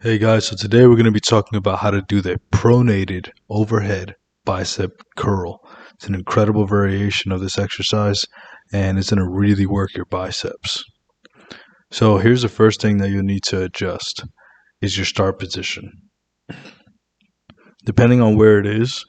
Hey guys, so today we're going to be talking about how to do the pronated overhead bicep curl. It's an incredible variation of this exercise and it's going to really work your biceps. So here's the first thing that you'll need to adjust is your start position. Depending on where it is,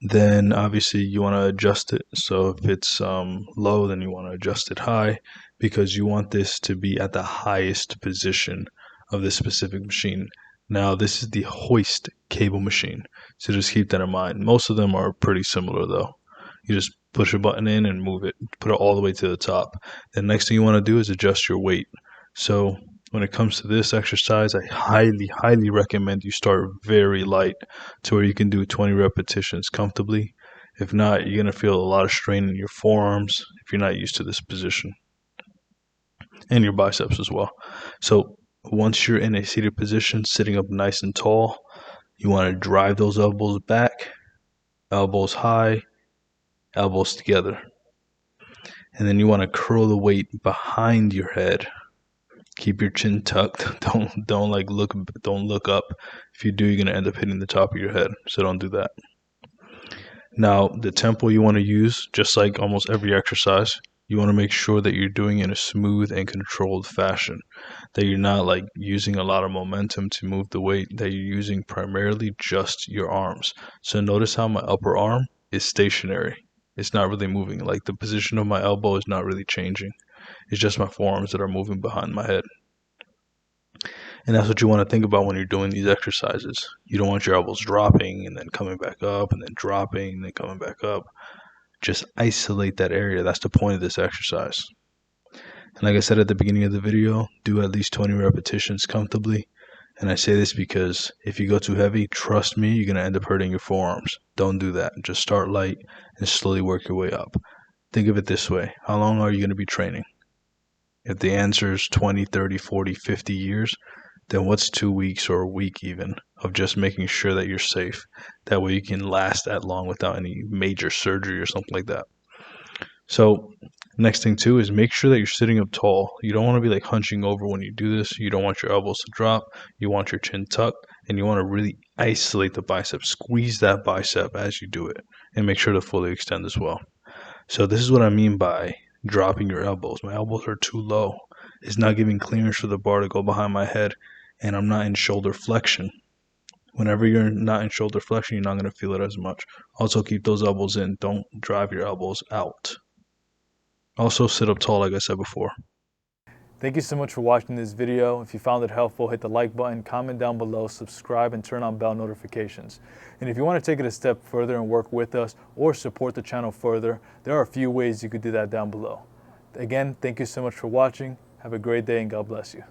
then obviously you want to adjust it. So if it's low, then you want to adjust it high because you want this to be at the highest position of this specific machine. Now, this is the hoist cable machine, so just keep that in mind. Most of them are pretty similar though. You just push a button in and move it, put it all the way to the top. The next thing you want to do is adjust your weight. So when it comes to this exercise, I highly recommend you start very light to where you can do 20 repetitions comfortably. If not, you're going to feel a lot of strain in your forearms if you're not used to this position, and your biceps as well. So once you're in a seated position, sitting up nice and tall, you want to drive those elbows back, elbows high, elbows together. And then you want to curl the weight behind your head. Keep your chin tucked. Don't look up. If you do, you're going to end up hitting the top of your head. So don't do that. Now, the tempo you want to use, just like almost every exercise, you want to make sure that you're doing it in a smooth and controlled fashion, that you're not like using a lot of momentum to move the weight, that you're using primarily just your arms. So notice how my upper arm is stationary. It's not really moving. Like the position of my elbow is not really changing. It's just my forearms that are moving behind my head. And that's what you want to think about when you're doing these exercises. You don't want your elbows dropping and then coming back up and then dropping and then coming back up. Just isolate that area. That's the point of this exercise. And like I said at the beginning of the video, do at least 20 repetitions comfortably. And I say this because if you go too heavy, trust me, you're going to end up hurting your forearms. Don't do that. Just start light and slowly work your way up. Think of it this way. How long are you going to be training? If the answer is 20, 30, 40, 50 years, then what's 2 weeks or a week even of just making sure that you're safe? That way you can last that long without any major surgery or something like that. So next thing too is make sure that you're sitting up tall. You don't want to be like hunching over when you do this. You don't want your elbows to drop. You want your chin tucked and you want to really isolate the bicep. Squeeze that bicep as you do it and make sure to fully extend as well. So this is what I mean by dropping your elbows. My elbows are too low. It's not giving clearance for the bar to go behind my head, and I'm not in shoulder flexion. Whenever you're not in shoulder flexion, you're not going to feel it as much. Also, keep those elbows in. Don't drive your elbows out. Also, sit up tall, like I said before. Thank you so much for watching this video. If you found it helpful, hit the like button, comment down below, subscribe, and turn on bell notifications. And if you want to take it a step further and work with us or support the channel further, there are a few ways you could do that down below. Again, thank you so much for watching. Have a great day and God bless you.